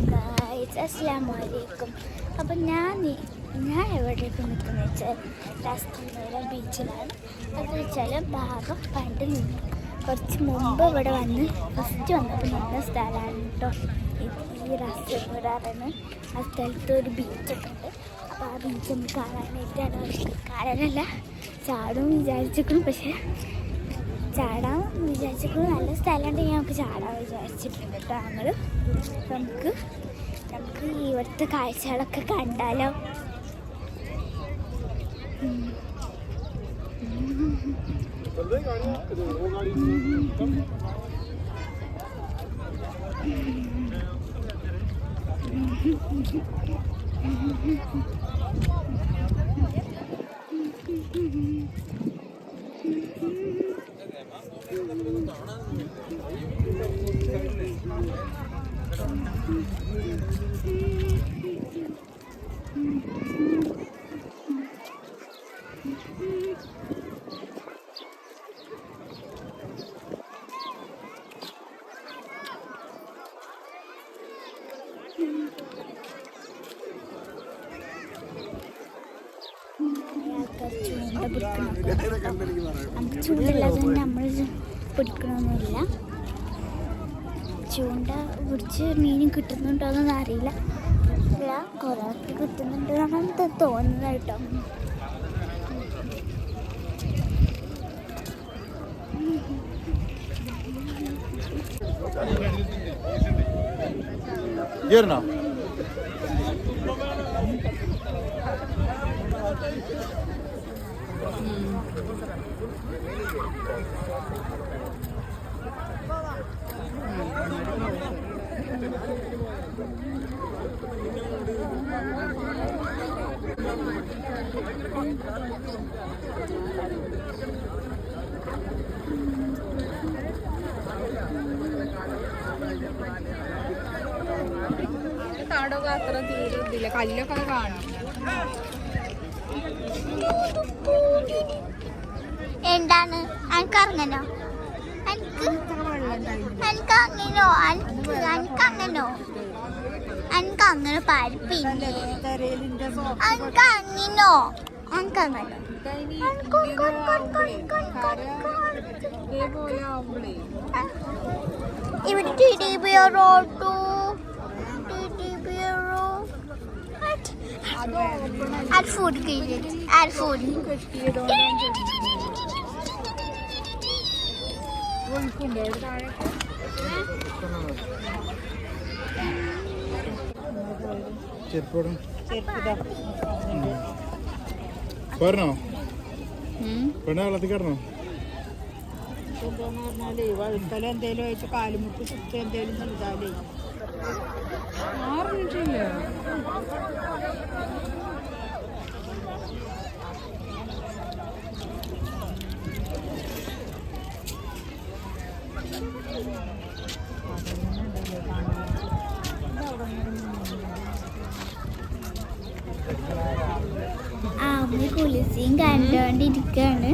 Guys, അസ്സലാമു അലൈക്കും. അപ്പം ഞാൻ എവിടേക്ക് നിൽക്കുന്നത് വെച്ചാൽ രാസ്തൂര ബീച്ചിലാണ്. അത് വെച്ചാൽ ഭാഗം പണ്ട് നിന്ന് കുറച്ച് മുമ്പ് ഇവിടെ വന്ന് ഫസ്റ്റ് വന്നപ്പോൾ നിന്ന സ്ഥലമാണ് കേട്ടോ. ഈ രാസ്തൂരാണ് ആ സ്ഥലത്ത് ഒരു ബീച്ചൊക്കെ ഉണ്ട്. അപ്പോൾ ആ ബീച്ച് നമുക്ക് കാണാനായിട്ടാണ്. കാണാനല്ല, ചാടും വിചാരിച്ചിരിക്കണം. പക്ഷേ ചാടാൻ വിചാരിച്ചിട്ട് നല്ല സ്ഥലമുണ്ടെങ്കിൽ നമുക്ക് ചാടാൻ വിചാരിച്ചിട്ടുണ്ട് കേട്ടോ ഞങ്ങൾ. നമുക്ക് ഇവിടുത്തെ കാഴ്ചകളൊക്കെ കണ്ടാലോ. ചൂണ്ടല്ലാതെ നമ്മൾ പിടിക്കണമെന്നില്ല. ചൂണ്ട പിടിച്ച് മീൻ കിട്ടുന്നുണ്ടോയെന്നൊന്നും അറിയില്ല. കുറേ കിട്ടുന്നുണ്ടെന്നാണ് തോന്നുന്നത് കേട്ടോ. താടൊക്കെ അത്ര തീരുന്നില്ല, കല്ലൊക്കെ കാണാം. എന്താണ് എനിക്കറിഞ്ഞോ? എനിക്കങ്ങനെ പരിപ്പില്ലേ? എനിക്കങ്ങിനോ? എനിക്കങ്ങനെ ഇവിടെ ടിഡിബിയറോട്ടു add food. പറഞ്ഞോ പെണ്ണ വെള്ളത്തിൽ കിടന്നോ? വഴുക്കല എന്തേലും ആയിട്ട് കാലുമുട്ട് കുത്തി എന്തേലും നൽകാലേ 6 മിനിറ്റില്ല. അമ്മ കുളിസിയും കണ്ടോണ്ടിരിക്കാണ്.